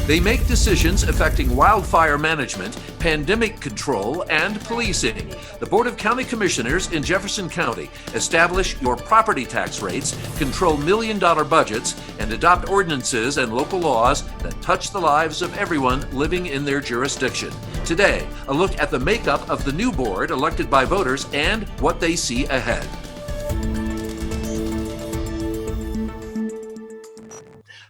They make decisions affecting wildfire management, pandemic control, and policing. The Board of County Commissioners in Jefferson County establish your property tax rates, control million-dollar budgets, and adopt ordinances and local laws that touch the lives of everyone living in their jurisdiction. Today, a look at the makeup of the new board elected by voters and what they see ahead.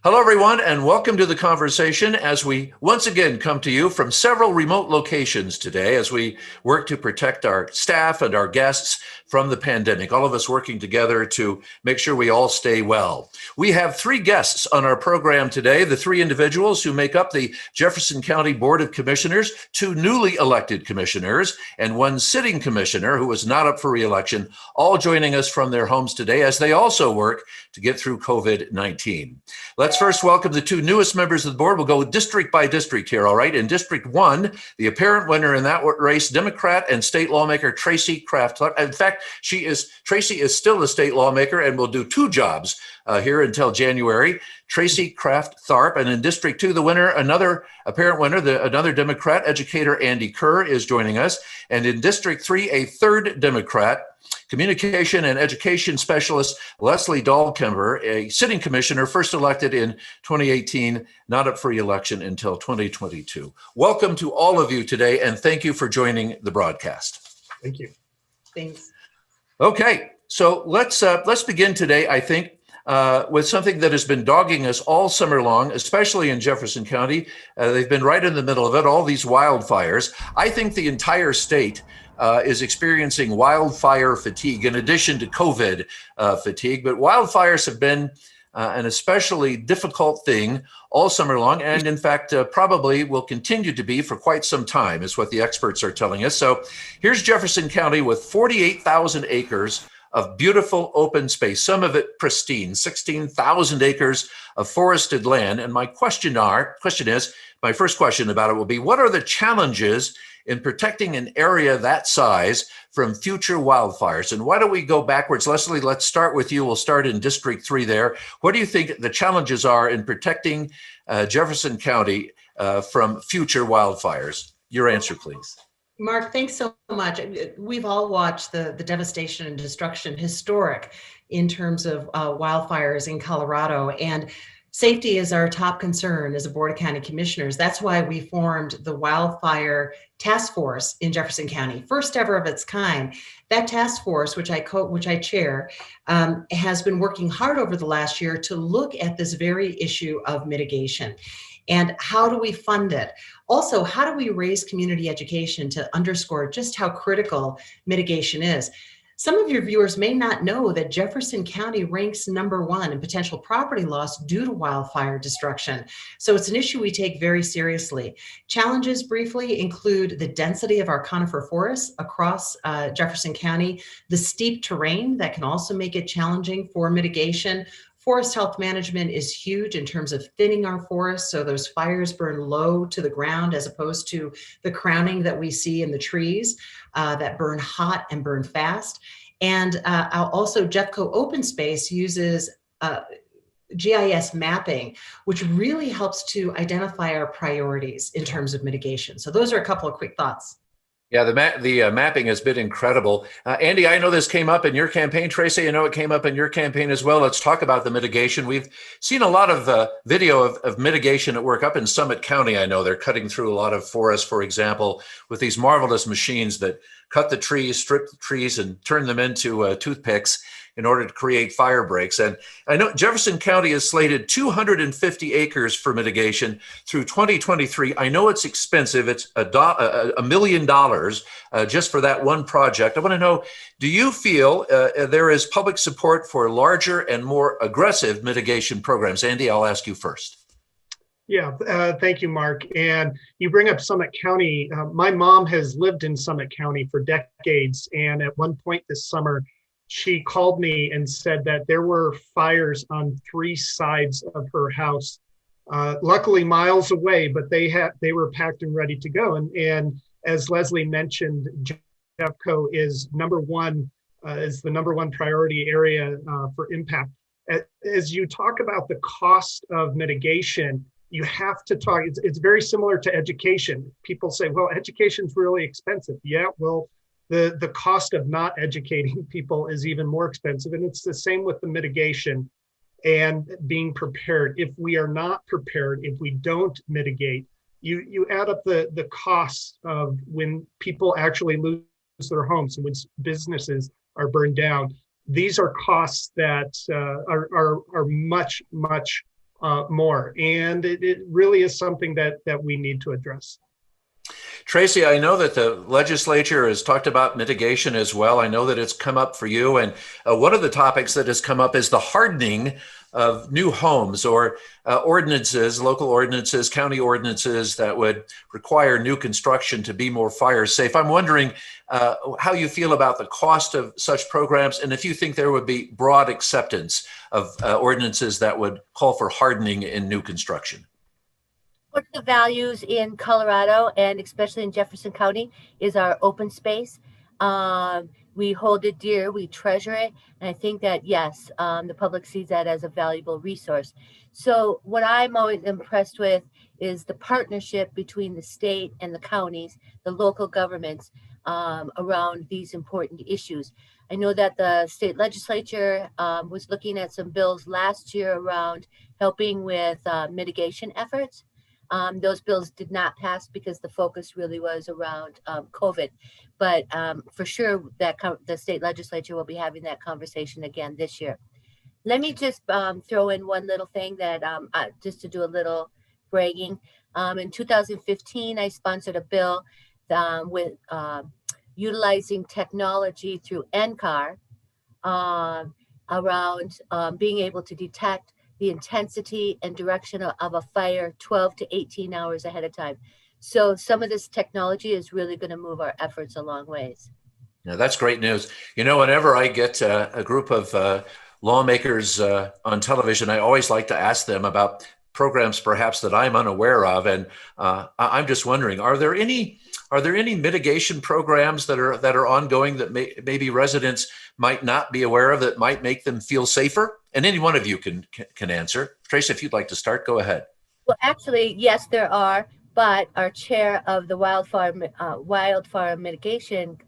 Hello, everyone, and welcome to the conversation as we once again come to you from several remote locations today as we work to protect our staff and our guests from the pandemic, all of us working together to make sure we all stay well. We have three guests on our program today, the three individuals who make up the Jefferson County Board of Commissioners, two newly elected commissioners, and one sitting commissioner who is not up for re-election, all joining us from their homes today as they also work to get through COVID-19. Let's first welcome the two newest members of the board. We'll go district by district here, all right? In District 1, the apparent winner in that race, Democrat and state lawmaker Tracy Craft. In fact, Tracy is still a state lawmaker and will do two jobs here until January. Tracy Craft Tharp. And in District 2, the winner, another apparent winner, another Democrat, educator Andy Kerr is joining us. And in District 3, a third Democrat, communication and education specialist Leslie Dahlkemper, a sitting commissioner, first elected in 2018, not up for re-election until 2022. Welcome to all of you today, and thank you for joining the broadcast. Thank you. Thanks. Okay, so let's begin today, I think, with something that has been dogging us all summer long, especially in Jefferson County. They've been right in the middle of it, all these wildfires. I think the entire state is experiencing wildfire fatigue in addition to COVID fatigue, but wildfires have been an especially difficult thing all summer long, and in fact, probably will continue to be for quite some time, is what the experts are telling us. So here's Jefferson County with 48,000 acres of beautiful open space, some of it pristine, 16,000 acres of forested land. And my first question about it will be, what are the challenges in protecting an area that size from future wildfires? And why don't we go backwards? Leslie, let's start with you. We'll start in District 3 there. What do you think the challenges are in protecting Jefferson County from future wildfires? Your answer, please. Mark, thanks so much. We've all watched the devastation and destruction, historic in terms of wildfires in Colorado, and safety is our top concern as a Board of County Commissioners. That's why we formed the Wildfire Task Force in Jefferson County, first ever of its kind. That task force, which I chair, has been working hard over the last year to look at this very issue of mitigation. And how do we fund it? Also, how do we raise community education to underscore just how critical mitigation is? Some of your viewers may not know that Jefferson County ranks #1 in potential property loss due to wildfire destruction. So it's an issue we take very seriously. Challenges briefly include the density of our conifer forests across Jefferson County, the steep terrain that can also make it challenging for mitigation. Forest health management is huge in terms of thinning our forests so those fires burn low to the ground as opposed to the crowning that we see in the trees that burn hot and burn fast. And also Jeffco Open Space uses GIS mapping, which really helps to identify our priorities in terms of mitigation. So those are a couple of quick thoughts. Yeah, the mapping has been incredible. Andy, I know this came up in your campaign. Tracy, I know it came up in your campaign as well. Let's talk about the mitigation. We've seen a lot of video of mitigation at work up in Summit County. I know they're cutting through a lot of forests, for example, with these marvelous machines that cut the trees, strip the trees, and turn them into toothpicks in order to create fire breaks. And I know Jefferson County has slated 250 acres for mitigation through 2023. I know it's expensive. It's $1 million just for that one project. I want to know, do you feel there is public support for larger and more aggressive mitigation programs? Andy, I'll ask you first. Yeah, thank you, Mark. And you bring up Summit County. My mom has lived in Summit County for decades. And at one point this summer, she called me and said that there were fires on 3 sides of her house, luckily miles away, but they were packed and ready to go. And as Leslie mentioned, Jeffco is the number one priority area for impact. As you talk about the cost of mitigation, you have to talk. It's very similar to education. People say, well, education's really expensive. Yeah, well, the cost of not educating people is even more expensive. And it's the same with the mitigation and being prepared. If we are not prepared, if we don't mitigate, you add up the costs of when people actually lose their homes and when businesses are burned down. These are costs that are much, much more. And it really is something that we need to address. Tracy, I know that the legislature has talked about mitigation as well. I know that it's come up for you. And one of the topics that has come up is the hardening of new homes or ordinances, local ordinances, county ordinances that would require new construction to be more fire safe. I'm wondering how you feel about the cost of such programs and if you think there would be broad acceptance of ordinances that would call for hardening in new construction. One of the values in Colorado and especially in Jefferson County is our open space. We hold it dear, we treasure it, and I think that yes, the public sees that as a valuable resource. So what I'm always impressed with is the partnership between the state and the counties, the local governments around these important issues. I know that the state legislature was looking at some bills last year around helping with mitigation efforts. Those bills did not pass because the focus really was around COVID. But for sure, that the state legislature will be having that conversation again this year. Let me just throw in one little thing that just to do a little bragging. In 2015, I sponsored a bill with utilizing technology through NCAR around being able to detect the intensity and direction of a fire 12 to 18 hours ahead of time. So some of this technology is really going to move our efforts a long ways. Now, that's great news. You know, whenever I get a group of lawmakers on television, I always like to ask them about programs perhaps that I'm unaware of. And I'm just wondering, are there any mitigation programs that are ongoing that maybe residents might not be aware of that might make them feel safer? And any one of you can answer. Tracy, if you'd like to start, go ahead. Well, actually, yes, there are. But our chair of the wildfire mitigation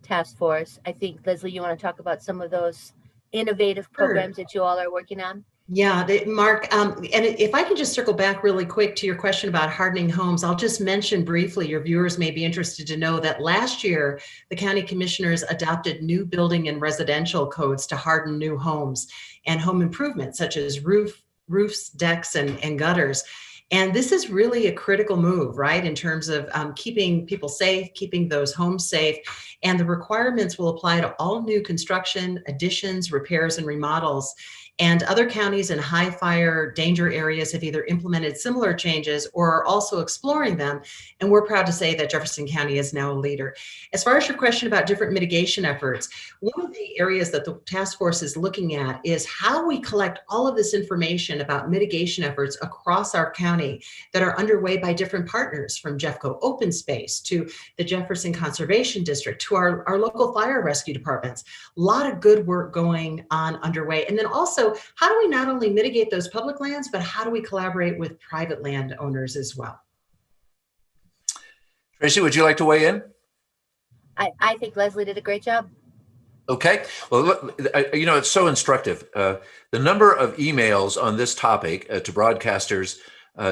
task force, I think, Leslie, you want to talk about some of those innovative programs that you all are working on? Yeah, Mark, and if I can just circle back really quick to your question about hardening homes, I'll just mention briefly, your viewers may be interested to know that last year, the county commissioners adopted new building and residential codes to harden new homes and home improvements such as roofs, decks, and gutters. And this is really a critical move, right, in terms of keeping people safe, keeping those homes safe. And the requirements will apply to all new construction, additions, repairs, and remodels. And other counties in high fire danger areas have either implemented similar changes or are also exploring them. And we're proud to say that Jefferson County is now a leader. As far as your question about different mitigation efforts, one of the areas that the task force is looking at is how we collect all of this information about mitigation efforts across our county that are underway by different partners, from Jeffco Open Space to the Jefferson Conservation District to our local fire rescue departments. A lot of good work going on underway. And then also, how do we not only mitigate those public lands, but how do we collaborate with private landowners as well? Tracy, would you like to weigh in? I think Leslie did a great job. Okay. Well, look, you know, it's so instructive. The number of emails on this topic to broadcasters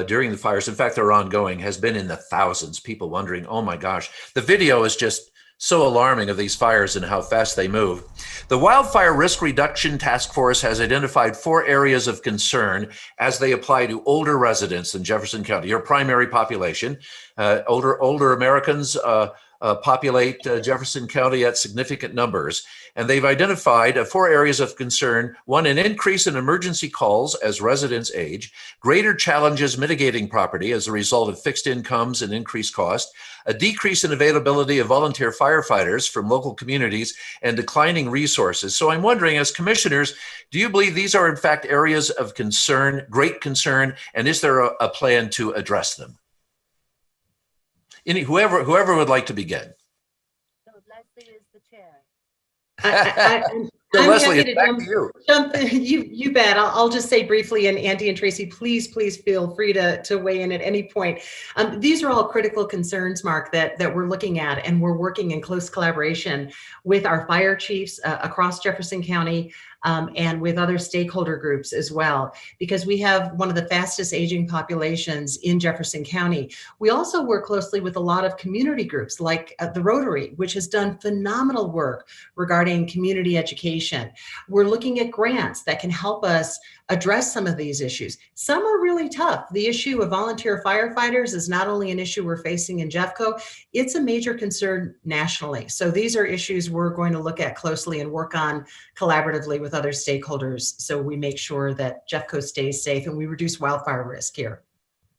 during the fires, in fact, they're ongoing, has been in the thousands. People wondering, oh my gosh, the video is just so alarming of these fires and how fast they move. The Wildfire Risk Reduction Task Force has identified 4 areas of concern as they apply to older residents in Jefferson County, your primary population. Older Americans populate Jefferson County at significant numbers. And they've identified 4 areas of concern. 1, an increase in emergency calls as residents age, greater challenges mitigating property as a result of fixed incomes and increased cost, a decrease in availability of volunteer firefighters from local communities, and declining resources. So I'm wondering, as commissioners, do you believe these are in fact areas of concern, great concern, and is there a plan to address them? Whoever would like to begin. So Leslie is the chair. So I'm Leslie, happy it's to back to you. jump in. You bet. I'll just say briefly, and Andy and Tracy, please feel free to weigh in at any point. These are all critical concerns, Mark, that we're looking at, and we're working in close collaboration with our fire chiefs across Jefferson County, and with other stakeholder groups as well, because we have one of the fastest aging populations in Jefferson County. We also work closely with a lot of community groups like the Rotary, which has done phenomenal work regarding community education. We're looking at grants that can help us address some of these issues. Some are really tough. The issue of volunteer firefighters is not only an issue we're facing in Jeffco, it's a major concern nationally. So these are issues we're going to look at closely and work on collaboratively with other stakeholders, so we make sure that Jeffco stays safe and we reduce wildfire risk here.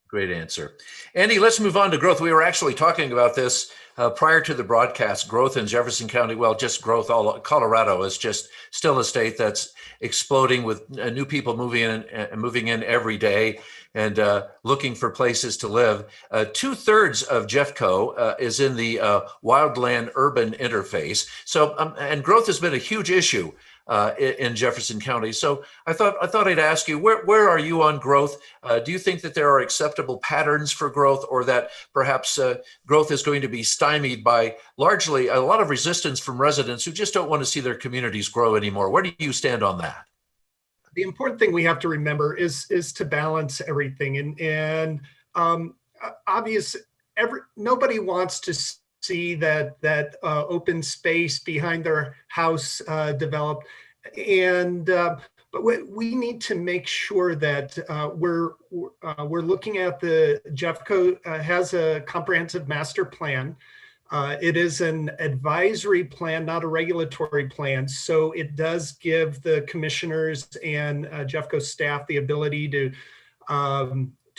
Great answer. Andy, let's move on to growth. We were actually talking about this prior to the broadcast. Growth in Jefferson County, well, just growth. All Colorado is just still a state that's exploding with new people moving in every day and looking for places to live. 2/3 of Jeffco is in the wildland urban interface. So, and growth has been a huge issue in Jefferson County. So I thought I'd ask you, where are you on growth? Do you think that there are acceptable patterns for growth, or that perhaps growth is going to be stymied by largely a lot of resistance from residents who just don't want to see their communities grow anymore? Where do you stand on that? The important thing we have to remember is to balance everything, and obvious. Nobody wants to see that open space behind their house developed, and but we need to make sure that we're looking at the Jeffco has a comprehensive master plan. It is an advisory plan, not a regulatory plan. So it does give the commissioners and Jeffco staff the ability to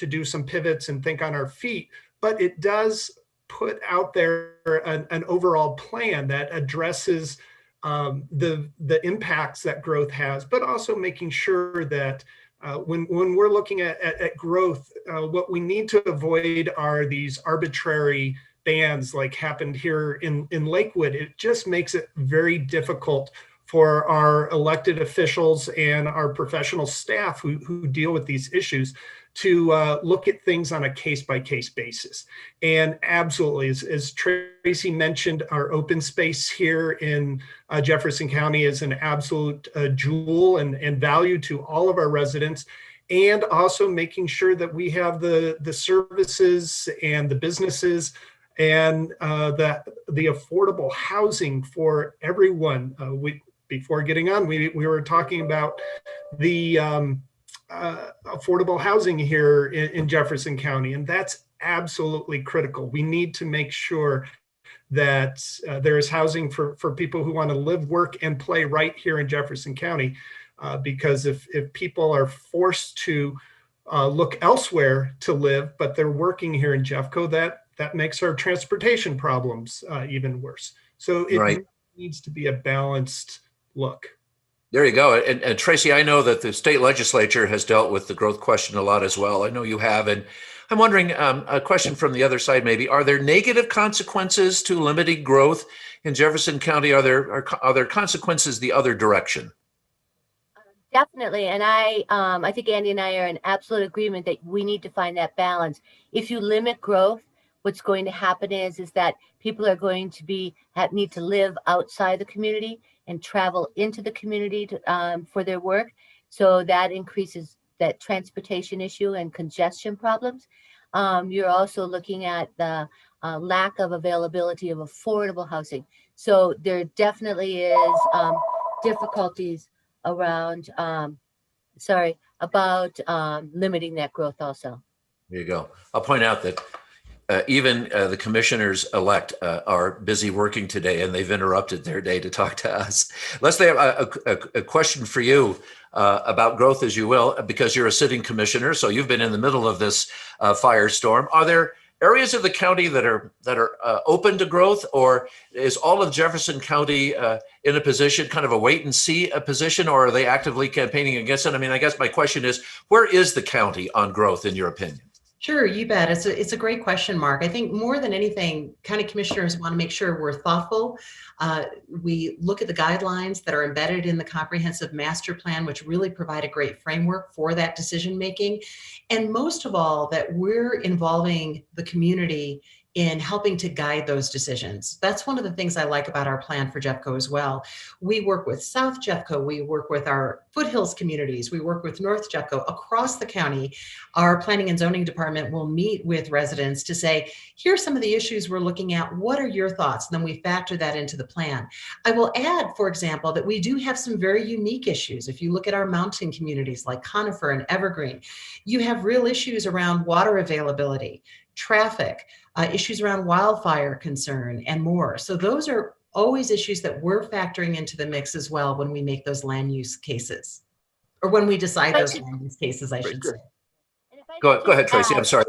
do some pivots and think on our feet. But it does put out there an overall plan that addresses the impacts that growth has, but also making sure that when we're looking at growth, what we need to avoid are these arbitrary bans like happened here in Lakewood. It just makes it very difficult for our elected officials and our professional staff who deal with these issues to look at things on a case-by-case basis. And absolutely, as Tracy mentioned, our open space here in Jefferson County is an absolute jewel and value to all of our residents, and also making sure that we have the services and the businesses and the affordable housing for everyone. Before getting on, we were talking about the affordable housing here in Jefferson County, and that's absolutely critical. We need to make sure that there is housing for people who want to live, work, and play right here in Jefferson County, because if people are forced to look elsewhere to live, but they're working here in Jeffco, that makes our transportation problems even worse. So it needs to be a balanced look. There you go. And Tracy, I know that the state legislature has dealt with the growth question a lot as well. I know you have. And I'm wondering, a question from the other side maybe, are there negative consequences to limiting growth in Jefferson County? Are there consequences the other direction? Definitely. And I think Andy and I are in absolute agreement that we need to find that balance. If you limit growth, what's going to happen is that people are going to need to live outside the community and travel into the community for their work. So that increases that transportation issue and congestion problems. You're also looking at the lack of availability of affordable housing. So there definitely is difficulties around, about limiting that growth also. There you go. I'll point out that even the commissioners-elect are busy working today, and they've interrupted their day to talk to us. Leslie, a question for you about growth, as you will, because you're a sitting commissioner, so you've been in the middle of this firestorm. Are there areas of the county that are open to growth, or is all of Jefferson County in a position, kind of a wait and see a position, or are they actively campaigning against it? I mean, I guess my question is, where is the county on growth, in your opinion? Sure, you bet. It's a great question, Mark. I think more than anything, county commissioners want to make sure we're thoughtful. We look at the guidelines that are embedded in the comprehensive master plan, which really provide a great framework for that decision making. And most of all, that we're involving the community in helping to guide those decisions. That's one of the things I like about our plan for Jeffco as well. We work with South Jeffco, we work with our foothills communities, we work with North Jeffco across the county. Our planning and zoning department will meet with residents to say, here's some of the issues we're looking at. What are your thoughts? And then we factor that into the plan. I will add, for example, that we do have some very unique issues. If you look at our mountain communities like Conifer and Evergreen, you have real issues around water availability, traffic, issues around wildfire concern, and more. So those are always issues that we're factoring into the mix as well when we make those land use cases, or when we decide those land use cases, I should say. Go ahead, Tracy. I'm sorry.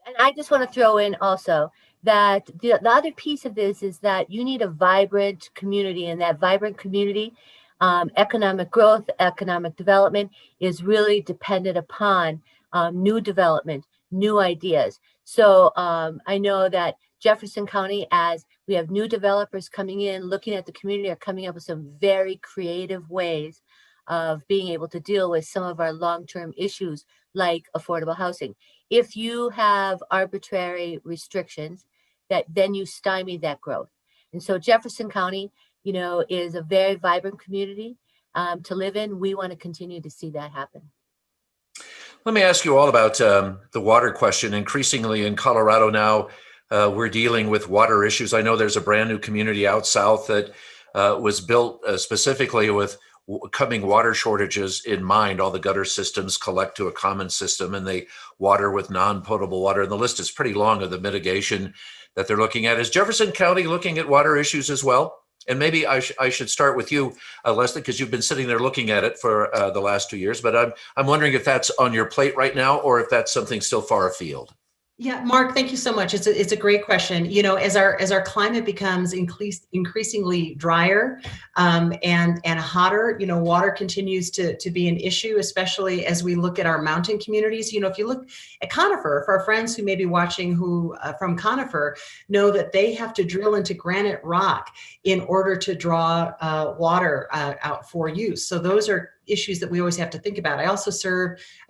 And I just want to throw in also that the other piece of this is that you need a vibrant community, and that vibrant community, economic growth, economic development is really dependent upon new development, new ideas. So I know that Jefferson County, as we have new developers coming in, looking at the community, are coming up with some very creative ways of being able to deal with some of our long-term issues like affordable housing. If you have arbitrary restrictions, that then you stymie that growth. And so Jefferson County, you know, is a very vibrant community to live in. We want to continue to see that happen. Let me ask you all about the water question. Increasingly in Colorado now, we're dealing with water issues. I know there's a brand new community out south that was built specifically with coming water shortages in mind. All the gutter systems collect to a common system, and they water with non-potable water. And the list is pretty long of the mitigation that they're looking at. Is Jefferson County looking at water issues as well? And maybe I should start with you, Leslie, because you've been sitting there looking at it for the last 2 years. But I'm wondering if that's on your plate right now, or if that's something still far afield. Yeah, Mark, thank you so much. It's a great question. You know, as our climate becomes increasingly drier and hotter, you know, water continues to be an issue, especially as we look at our mountain communities. You know, if you look at Conifer, for our friends who may be watching who from Conifer, know that they have to drill into granite rock in order to draw water out for use. So those are issues that we always have to think about. I also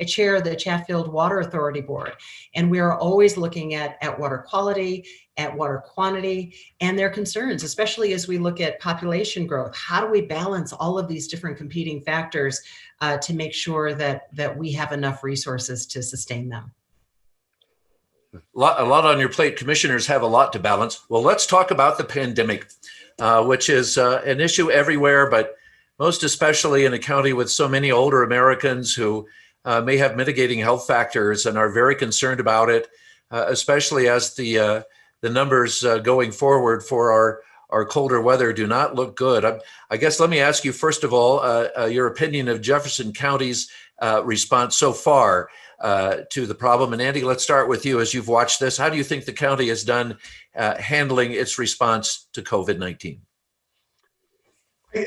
I chair the Chatfield Water Authority Board, and we are always looking at water quality, at water quantity, and their concerns, especially as we look at population growth. How do we balance all of these different competing factors to make sure that we have enough resources to sustain them? A lot on your plate. Commissioners have a lot to balance. Well, let's talk about the pandemic, which is an issue everywhere, but most especially in a county with so many older Americans who may have mitigating health factors and are very concerned about it, especially as the numbers going forward for our colder weather do not look good. I guess let me ask you, first of all, your opinion of Jefferson County's response so far to the problem. And Andy, let's start with you. As you've watched this, how do you think the county has done handling its response to COVID-19?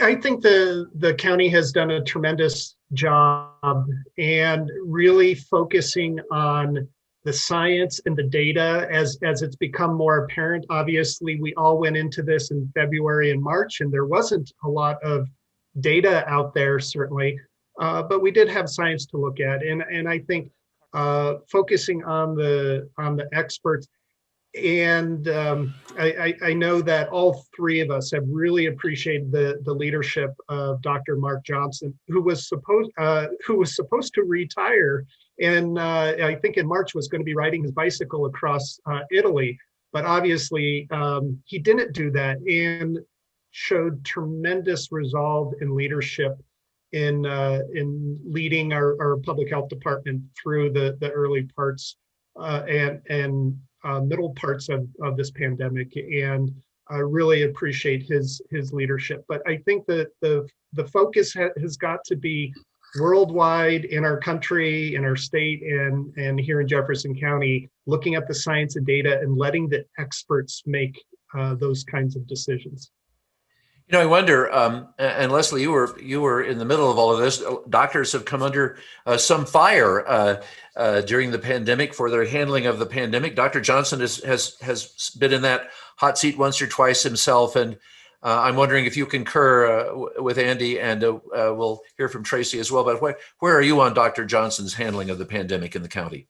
I think the county has done a tremendous job and really focusing on the science and the data as it's become more apparent. Obviously, we all went into this in February and March, and there wasn't a lot of data out there, certainly, but we did have science to look at. And I think focusing on the experts. And I know that all three of us have really appreciated the leadership of Dr. Mark Johnson, who was supposed to retire, and I think in March was going to be riding his bicycle across Italy, but obviously he didn't do that, and showed tremendous resolve and leadership in leading our public health department through the early parts and middle parts of this pandemic, and I really appreciate his leadership. But I think that the focus has got to be worldwide, in our country, in our state, and here in Jefferson County, looking at the science and data and letting the experts make those kinds of decisions. I wonder, and Leslie, you were in the middle of all of this. Doctors have come under some fire during the pandemic for their handling of the pandemic. Dr. Johnson has been in that hot seat once or twice himself, and I'm wondering if you concur with Andy, and we'll hear from Tracy as well. But where are you on Dr. Johnson's handling of the pandemic in the county?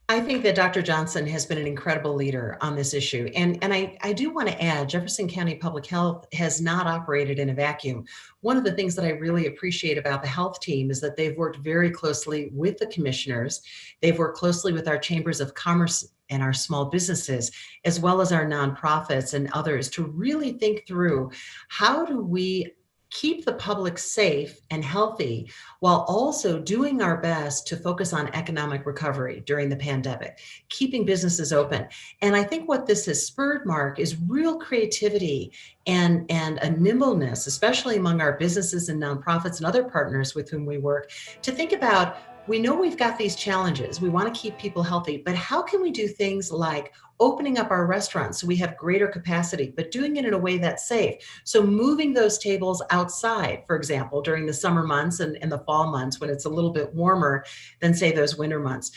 I think that Dr. Johnson has been an incredible leader on this issue. And I do want to add, Jefferson County Public Health has not operated in a vacuum. One of the things that I really appreciate about the health team is that they've worked very closely with the commissioners. They've worked closely with our chambers of commerce and our small businesses, as well as our nonprofits and others, to really think through how do we keep the public safe and healthy while also doing our best to focus on economic recovery during the pandemic, keeping businesses open. And I think what this has spurred, Mark, is real creativity and a nimbleness, especially among our businesses and nonprofits and other partners with whom we work, to think about, we know we've got these challenges. We want to keep people healthy, but how can we do things like opening up our restaurants so we have greater capacity, but doing it in a way that's safe? So moving those tables outside, for example, during the summer months and the fall months when it's a little bit warmer than, say, those winter months.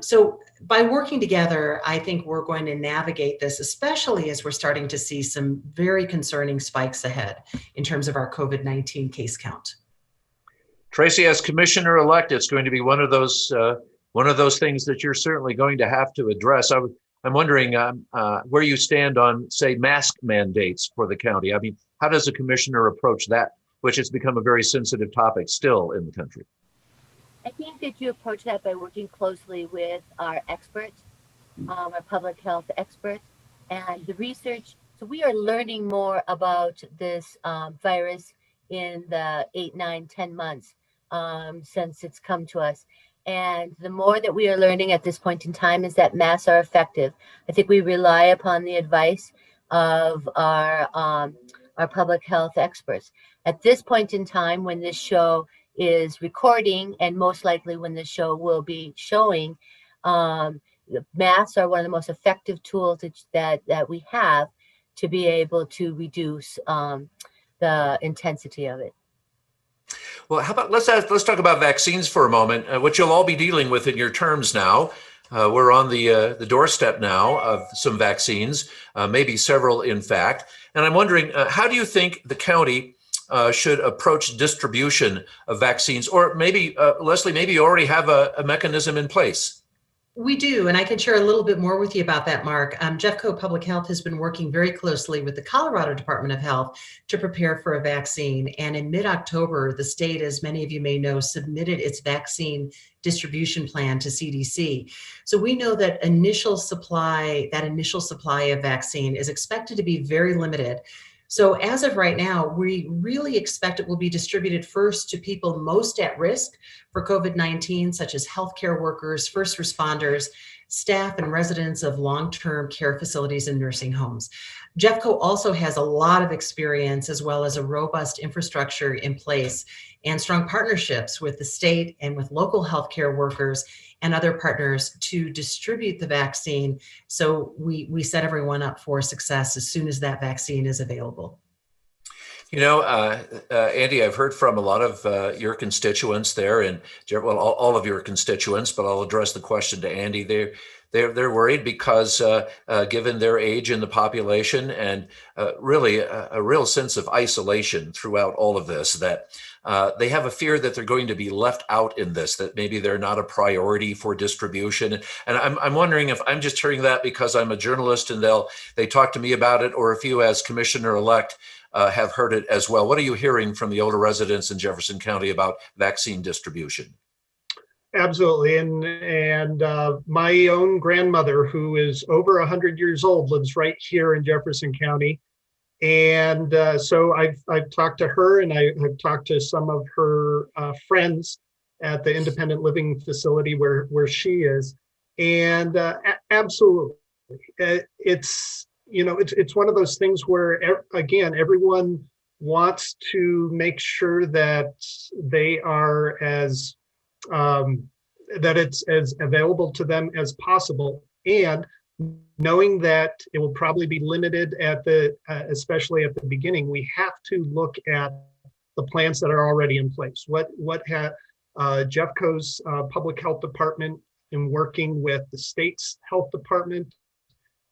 So by working together, I think we're going to navigate this, especially as we're starting to see some very concerning spikes ahead in terms of our COVID-19 case count. Tracy, as commissioner-elect, it's going to be one of those things that you're certainly going to have to address. I'm wondering where you stand on, say, mask mandates for the county. I mean, how does a commissioner approach that, which has become a very sensitive topic still in the country? I think that you approach that by working closely with our experts, our public health experts, and the research. So we are learning more about this virus in the 8, 9, 10 months since it's come to us. And the more that we are learning at this point in time is that masks are effective. I think we rely upon the advice of our public health experts. At this point in time, when this show is recording, and most likely when the show will be showing, masks are one of the most effective tools that we have to be able to reduce the intensity of it. Well, how about let's talk about vaccines for a moment, which you'll all be dealing with in your terms now. We're on the doorstep now of some vaccines, maybe several, in fact. And I'm wondering, how do you think the county should approach distribution of vaccines? Or maybe, Leslie, maybe you already have a mechanism in place. We do, and I can share a little bit more with you about that, Mark. Jeffco Public Health has been working very closely with the Colorado Department of Health to prepare for a vaccine. And in mid-October, the state, as many of you may know, submitted its vaccine distribution plan to CDC. So we know that initial supply of vaccine is expected to be very limited. So as of right now, we really expect it will be distributed first to people most at risk for COVID-19, such as healthcare workers, first responders, staff and residents of long-term care facilities and nursing homes. Jeffco also has a lot of experience as well as a robust infrastructure in place and strong partnerships with the state and with local healthcare workers and other partners to distribute the vaccine. So we set everyone up for success as soon as that vaccine is available. You know, Andy, I've heard from a lot of your constituents there, and well, all of your constituents, but I'll address the question to Andy. They're worried because given their age in the population and really a real sense of isolation throughout all of this, that they have a fear that they're going to be left out in this, that maybe they're not a priority for distribution. And I'm wondering if I'm just hearing that because I'm a journalist and they talk to me about it, or if you as commissioner-elect have heard it as well. What are you hearing from the older residents in Jefferson County about vaccine distribution? Absolutely. And my own grandmother, who is over 100 years old, lives right here in Jefferson County. And so I've talked to her, and I've talked to some of her friends at the independent living facility where she is. And absolutely, it's one of those things where, again, everyone wants to make sure that they are that it's as available to them as possible. And knowing that it will probably be limited at the, especially at the beginning, we have to look at the plans that are already in place. Jeffco's public health department, in working with the state's health department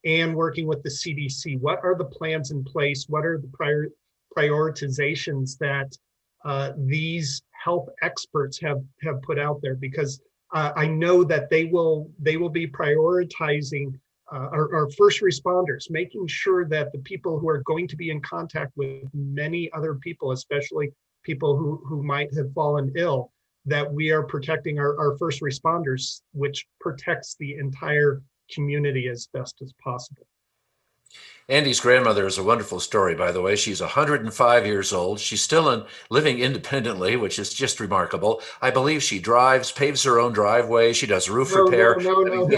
and working with the CDC, what are the plans in place? What are the prioritizations that these health experts have put out there? Because I know that they will be prioritizing our first responders, making sure that the people who are going to be in contact with many other people, especially people who might have fallen ill, that we are protecting our first responders, which protects the entire community as best as possible. Andy's grandmother is a wonderful story, by the way. She's 105 years old. She's still living independently, which is just remarkable. I believe she drives, paves her own driveway. She does roof repair. No.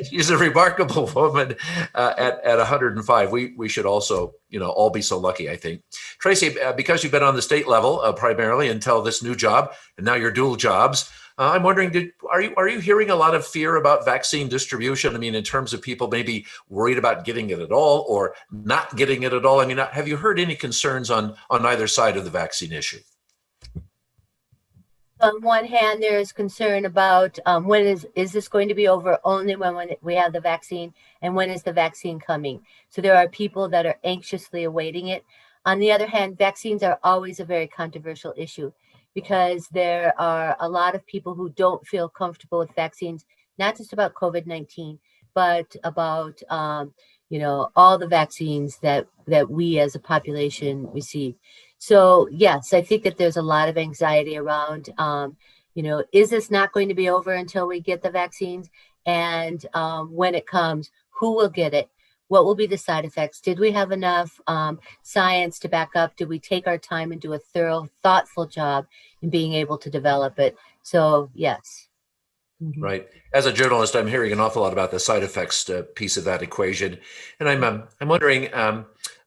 She's a remarkable woman at 105. We should also, all be so lucky, I think. Tracy, because you've been on the state level primarily until this new job, and now your dual jobs, I'm wondering, are you hearing a lot of fear about vaccine distribution? I mean, in terms of people maybe worried about getting it at all or not getting it at all? I mean, have you heard any concerns on either side of the vaccine issue? On one hand, there is concern about when is this going to be over only when we have the vaccine, and when is the vaccine coming? So there are people that are anxiously awaiting it. On the other hand, vaccines are always a very controversial issue, because there are a lot of people who don't feel comfortable with vaccines, not just about COVID-19, but about all the vaccines that we as a population receive. So yes, I think that there's a lot of anxiety around, is this not going to be over until we get the vaccines? And when it comes, who will get it? What will be the side effects? Did we have enough science to back up? Did we take our time and do a thorough, thoughtful job in being able to develop it? So, yes. Right. As a journalist, I'm hearing an awful lot about the side effects piece of that equation, and I'm wondering,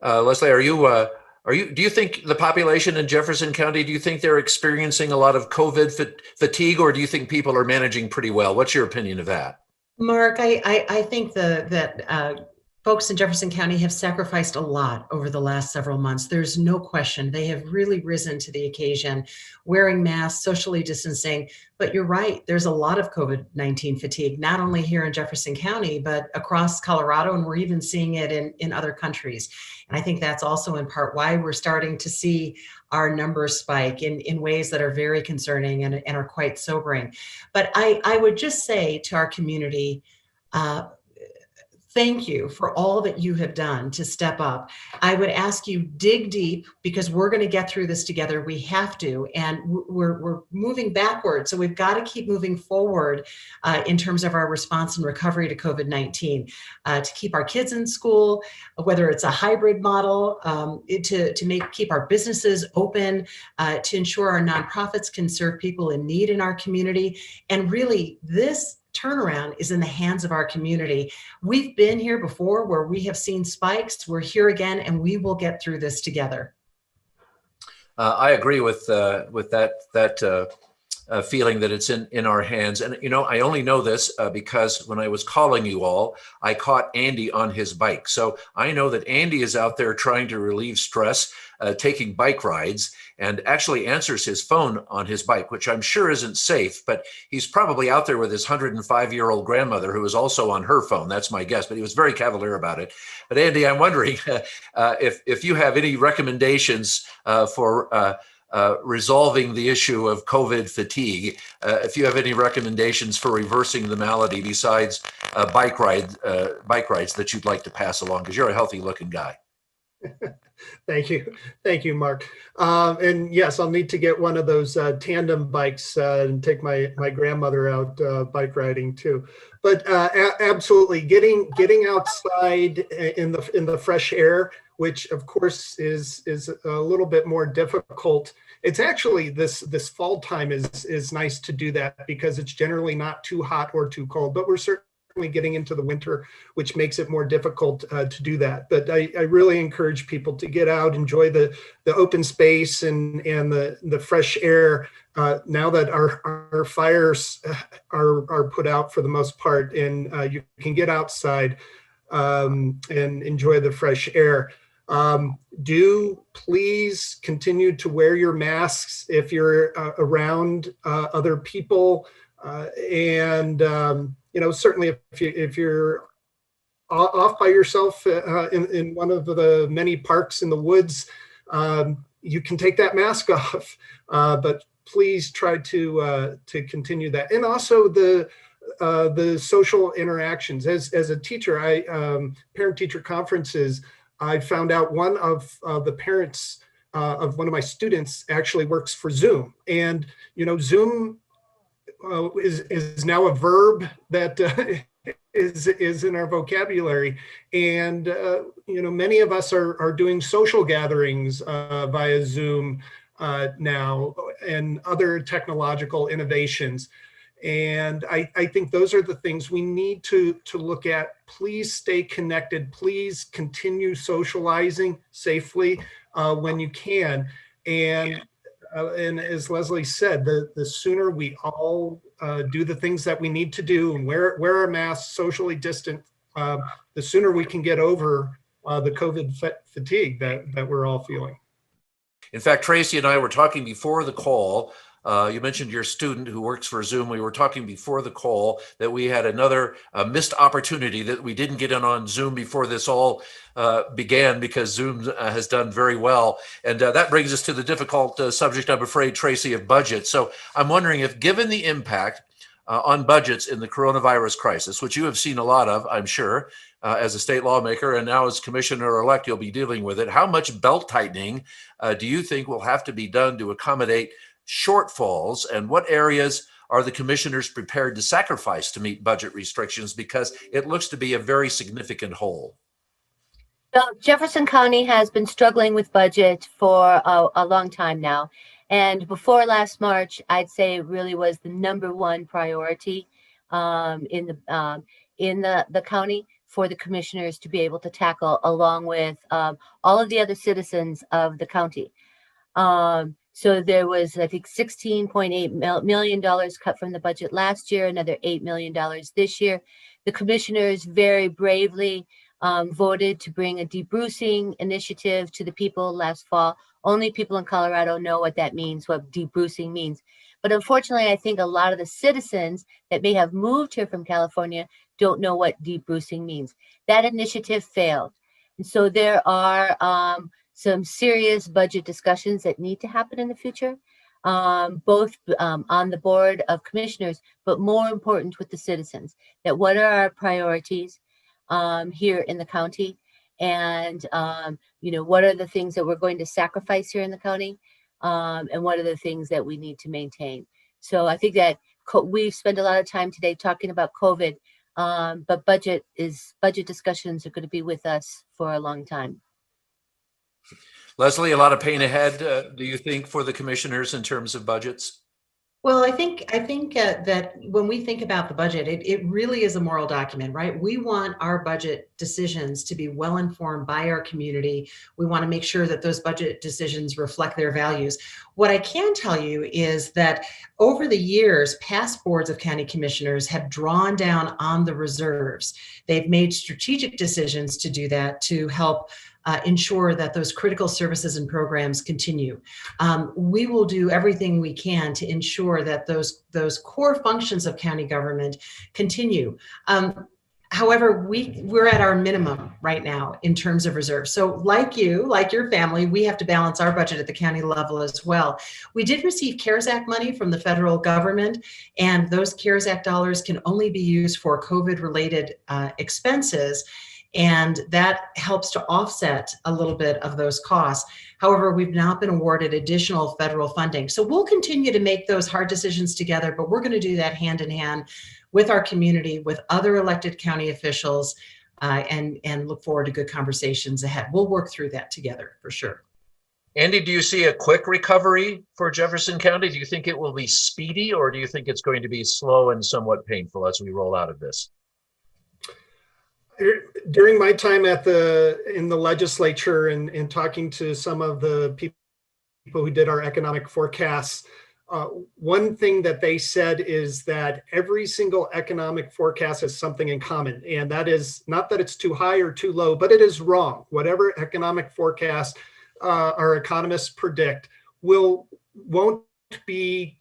Leslie, do you think the population in Jefferson County, do you think they're experiencing a lot of COVID fatigue, or do you think people are managing pretty well? What's your opinion of that? Mark, I think that folks in Jefferson County have sacrificed a lot over the last several months. There's no question. They have really risen to the occasion, wearing masks, socially distancing. But you're right, there's a lot of COVID-19 fatigue, not only here in Jefferson County, but across Colorado, and we're even seeing it in other countries. And I think that's also in part why we're starting to see our numbers spike in ways that are very concerning and are quite sobering. But I would just say to our community, thank you for all that you have done to step up. I would ask you, dig deep, because we're going to get through this together. We have to, and we're moving backwards. So we've got to keep moving forward in terms of our response and recovery to COVID-19, to keep our kids in school, whether it's a hybrid model, to keep our businesses open, to ensure our nonprofits can serve people in need in our community. And really, this turnaround is in the hands of our community. We've been here before where we have seen spikes. We're here again, and we will get through this together. I agree with that feeling that it's in our hands. And, I only know this because when I was calling you all, I caught Andy on his bike. So I know that Andy is out there trying to relieve stress, taking bike rides, and actually answers his phone on his bike, which I'm sure isn't safe, but he's probably out there with his 105-year-old grandmother who is also on her phone. That's my guess, but he was very cavalier about it. But Andy, I'm wondering if you have any recommendations for resolving the issue of COVID fatigue, if you have any recommendations for reversing the malady besides bike rides that you'd like to pass along, because you're a healthy looking guy. Thank you, Mark. And yes, I'll need to get one of those tandem bikes and take my grandmother out bike riding too. But absolutely, getting outside in the fresh air, which of course is a little bit more difficult. It's actually this fall time is nice to do that because it's generally not too hot or too cold, but we're certainly certainly getting into the winter, which makes it more difficult to do that. But I really encourage people to get out, enjoy the open space and the fresh air now that our fires are put out for the most part, and you can get outside and enjoy the fresh air. Do please continue to wear your masks if you're around other people, and certainly if you're off by yourself in one of the many parks in the woods, you can take that mask off, but please try to continue that. And also the social interactions. As a teacher, parent-teacher conferences, I found out one of the parents of one of my students actually works for Zoom. And, Zoom is now a verb that is in our vocabulary. And, many of us are doing social gatherings via Zoom now, and other technological innovations. And I think those are the things we need to look at. Please stay connected. Please continue socializing safely when you can. And as Leslie said, the sooner we all do the things that we need to do and wear our masks, socially distant, the sooner we can get over the COVID fatigue that we're all feeling. In fact, Tracy and I were talking before the call. You mentioned your student who works for Zoom. We were talking before the call that we had another missed opportunity, that we didn't get in on Zoom before this all began, because Zoom has done very well. And that brings us to the difficult subject, I'm afraid, Tracy, of budget. So I'm wondering if, given the impact on budgets in the coronavirus crisis, which you have seen a lot of, I'm sure, as a state lawmaker, and now as commissioner-elect, you'll be dealing with it. How much belt tightening do you think will have to be done to accommodate shortfalls, and what areas are the commissioners prepared to sacrifice to meet budget restrictions, because it looks to be a very significant hole? So Jefferson County has been struggling with budget for a long time now. And before last March, I'd say it really was the number one priority in the county for the commissioners to be able to tackle, along with all of the other citizens of the county. So there was, I think, $16.8 million cut from the budget last year, another $8 million this year. The commissioners very bravely voted to bring a debrucing initiative to the people last fall. Only people in Colorado know what that means, what debrucing means. But unfortunately, I think a lot of the citizens that may have moved here from California don't know what debrucing means. That initiative failed. And so there are some serious budget discussions that need to happen in the future, both on the Board of Commissioners, but more important with the citizens, that what are our priorities here in the county, and what are the things that we're going to sacrifice here in the county, and what are the things that we need to maintain. So I think that we've spent a lot of time today talking about COVID, but budget discussions are going to be with us for a long time. Leslie, a lot of pain ahead, do you think, for the commissioners in terms of budgets? Well, I think that when we think about the budget, it really is a moral document, right? We want our budget decisions to be well informed by our community. We want to make sure that those budget decisions reflect their values. What I can tell you is that over the years, past boards of county commissioners have drawn down on the reserves. They've made strategic decisions to do that, to help ensure that those critical services and programs continue. We will do everything we can to ensure that those core functions of county government continue. However, we're at our minimum right now in terms of reserves. So like your family, we have to balance our budget at the county level as well. We did receive CARES Act money from the federal government, and those CARES Act dollars can only be used for COVID-related expenses. And that helps to offset a little bit of those costs. However, we've not been awarded additional federal funding. So we'll continue to make those hard decisions together, but we're going to do that hand in hand with our community, with other elected county officials, and look forward to good conversations ahead. We'll work through that together for sure. Andy, do you see a quick recovery for Jefferson County? Do you think it will be speedy, or do you think it's going to be slow and somewhat painful as we roll out of this? During my time in the legislature and talking to some of the people who did our economic forecasts, one thing that they said is that every single economic forecast has something in common. And that is not that it's too high or too low, but it is wrong. Whatever economic forecast our economists predict won't be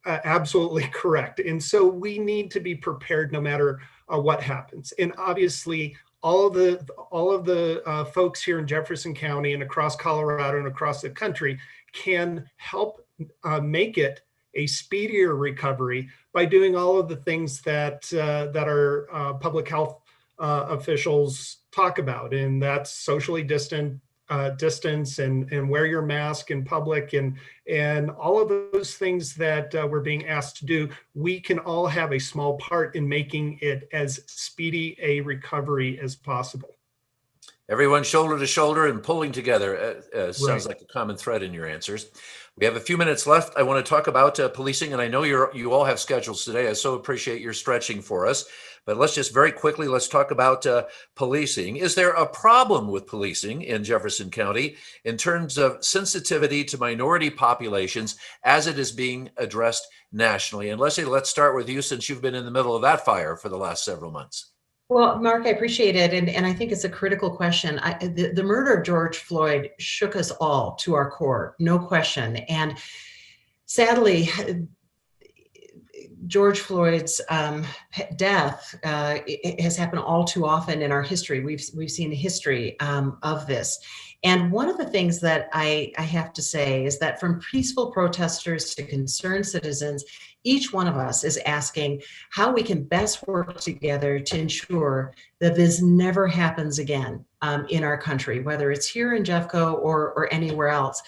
absolutely correct. And so we need to be prepared no matter what happens. And obviously, all of the folks here in Jefferson County and across Colorado and across the country can help make it a speedier recovery by doing all of the things that our public health officials talk about, and that's socially distance and wear your mask in public and all of those things that we're being asked to do. We can all have a small part in making it as speedy a recovery as possible. Everyone shoulder to shoulder and pulling together sounds Right. like a common thread in your answers. We have a few minutes left. I want to talk about policing, and I know you all have schedules today. I so appreciate your stretching for us. But let's just very quickly, let's talk about policing. Is there a problem with policing in Jefferson County in terms of sensitivity to minority populations as it is being addressed nationally? And Leslie, let's start with you since you've been in the middle of that fire for the last several months. Well, Mark, I appreciate it. And I think it's a critical question. The murder of George Floyd shook us all to our core, no question. And sadly, George Floyd's death has happened all too often in our history. We've seen a history of this. And one of the things that I have to say is that from peaceful protesters to concerned citizens, each one of us is asking how we can best work together to ensure that this never happens again in our country, whether it's here in Jeffco or anywhere else.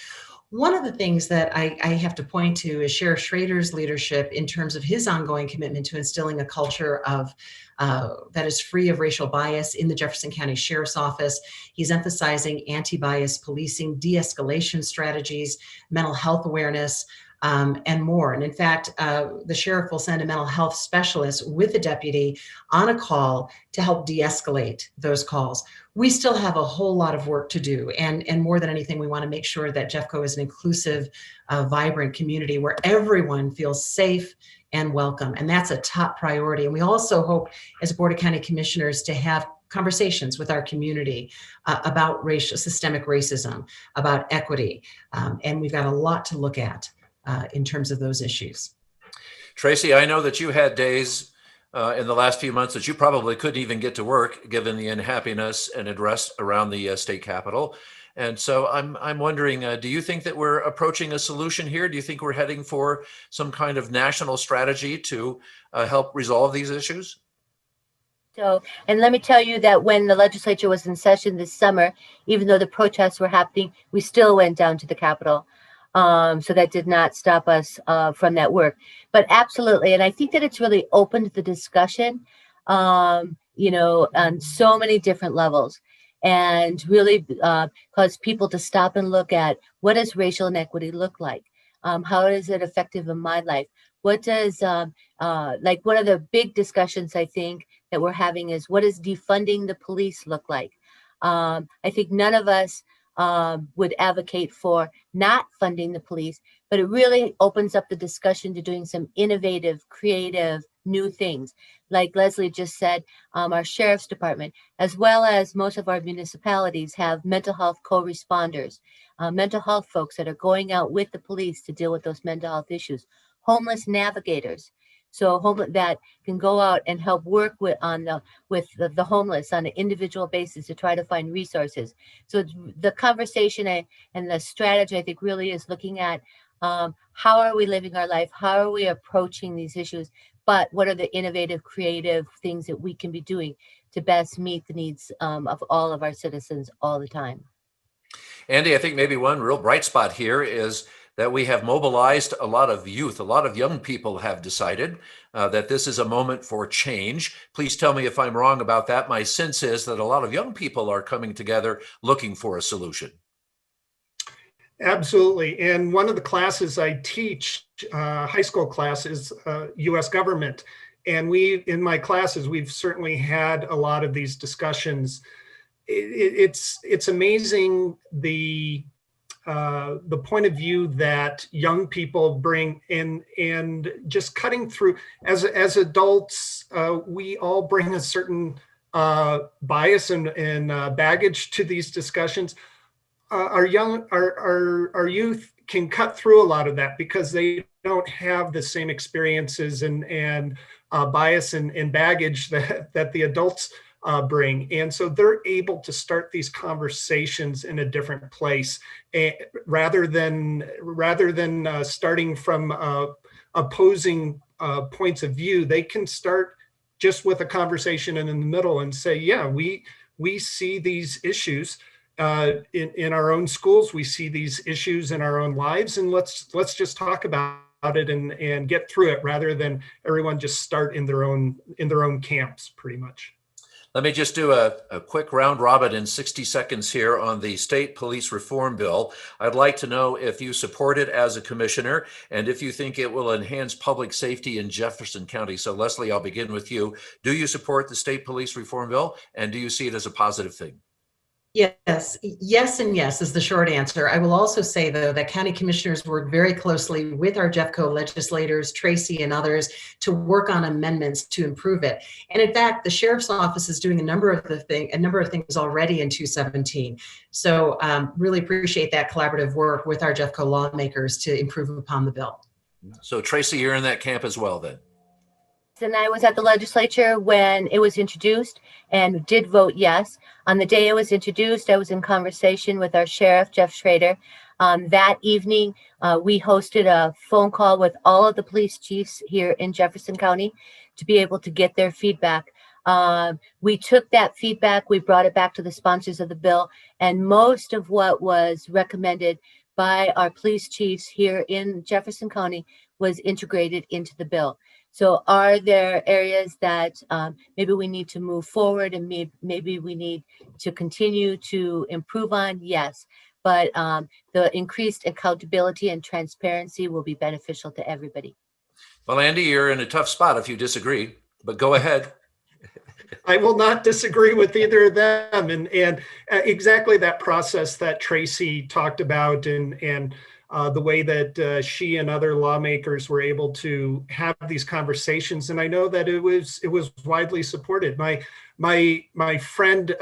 One of the things that I have to point to is Sheriff Schrader's leadership in terms of his ongoing commitment to instilling a culture of that is free of racial bias in the Jefferson County Sheriff's Office. He's emphasizing anti-bias policing, de-escalation strategies, mental health awareness, and more. And in fact, the sheriff will send a mental health specialist with a deputy on a call to help de-escalate those calls. We still have a whole lot of work to do. And more than anything, we want to make sure that Jeffco is an inclusive, vibrant community where everyone feels safe and welcome. And that's a top priority. And we also hope as Board of County Commissioners to have conversations with our community about systemic racism, about equity. And we've got a lot to look at in terms of those issues. Tracy, I know that you had days in the last few months that you probably couldn't even get to work given the unhappiness and unrest around the state capitol. And so I'm wondering, do you think that we're approaching a solution here? Do you think we're heading for some kind of national strategy to help resolve these issues? So, and let me tell you that when the legislature was in session this summer, even though the protests were happening, we still went down to the Capitol. So that did not stop us from that work. But absolutely, and I think that it's really opened the discussion, on so many different levels, and really caused people to stop and look at what does racial inequity look like? How is it effective in my life? What does, one of the big discussions I think that we're having is what does defunding the police look like? I think none of us would advocate for not funding the police, but it really opens up the discussion to doing some innovative, creative, new things. Like Leslie just said, our sheriff's department, as well as most of our municipalities, have mental health co-responders, mental health folks that are going out with the police to deal with those mental health issues, homeless navigators. So that can go out and help work with the homeless on an individual basis to try to find resources. So the conversation and the strategy, I think, really is looking at how are we living our life? How are we approaching these issues? But what are the innovative, creative things that we can be doing to best meet the needs of all of our citizens all the time? Andy, I think maybe one real bright spot here is that we have mobilized a lot of youth. A lot of young people have decided that this is a moment for change. Please tell me if I'm wrong about that. My sense is that a lot of young people are coming together looking for a solution. Absolutely. And one of the classes I teach, high school class, is U.S. government. and we, in my classes, we've certainly had a lot of these discussions. It's amazing the point of view that young people bring in, and just cutting through. As adults, we all bring a certain bias and baggage to these discussions. Our youth can cut through a lot of that because they don't have the same experiences and bias and baggage that the adults bring. And so they're able to start these conversations in a different place, rather than starting from opposing points of view. They can start just with a conversation in the middle and say, yeah, we see these issues in our own schools. We see these issues in our own lives, and let's just talk about it and get through it, rather than everyone just start in their own camps, pretty much. Let me just do a quick round robin in 60 seconds here on the state police reform bill. I'd like to know if you support it as a commissioner and if you think it will enhance public safety in Jefferson County. So Leslie, I'll begin with you. Do you support the state police reform bill, and do you see it as a positive thing? Yes, and yes is the short answer. I will also say, though, that county commissioners work very closely with our Jeffco legislators, Tracy and others, to work on amendments to improve it. And in fact, the sheriff's office is doing a number of things already in 217. So really appreciate that collaborative work with our Jeffco lawmakers to improve upon the bill. So Tracy, you're in that camp as well then? And I was at the legislature when it was introduced and did vote yes. On the day it was introduced, I was in conversation with our sheriff, Jeff Schrader. That evening, we hosted a phone call with all of the police chiefs here in Jefferson County to be able to get their feedback. We took that feedback, we brought it back to the sponsors of the bill, and most of what was recommended by our police chiefs here in Jefferson County was integrated into the bill. So are there areas that maybe we need to move forward and maybe we need to continue to improve on? Yes, but the increased accountability and transparency will be beneficial to everybody. Well, Andy, you're in a tough spot if you disagree, but go ahead. I will not disagree with either of them, and exactly that process that Tracy talked about, and the way that she and other lawmakers were able to have these conversations. And I know that it was widely supported. My friend,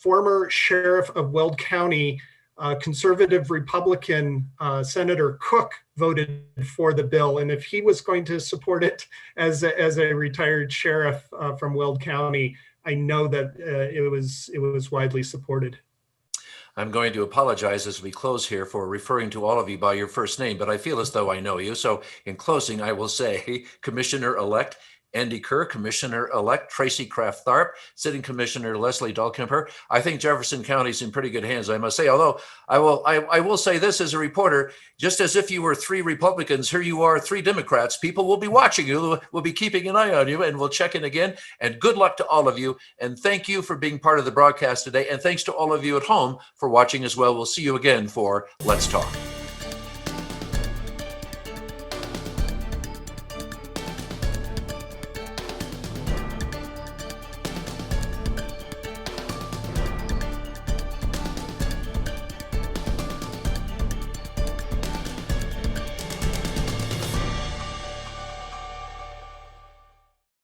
former sheriff of Weld County, conservative Republican Senator Cook, voted for the bill. And if he was going to support it as a retired sheriff from Weld County, I know that it was widely supported. I'm going to apologize as we close here for referring to all of you by your first name, but I feel as though I know you. So in closing, I will say Commissioner-elect Andy Kerr, Commissioner-elect Tracy Kraft Tharp, Sitting Commissioner Leslie Dahlkemper. I think Jefferson County's in pretty good hands, I must say. Although I will say this as a reporter, just as if you were 3 Republicans, here you are 3 Democrats. People will be watching you, will be keeping an eye on you, and we'll check in again. And good luck to all of you. And thank you for being part of the broadcast today. And thanks to all of you at home for watching as well. We'll see you again for Let's Talk.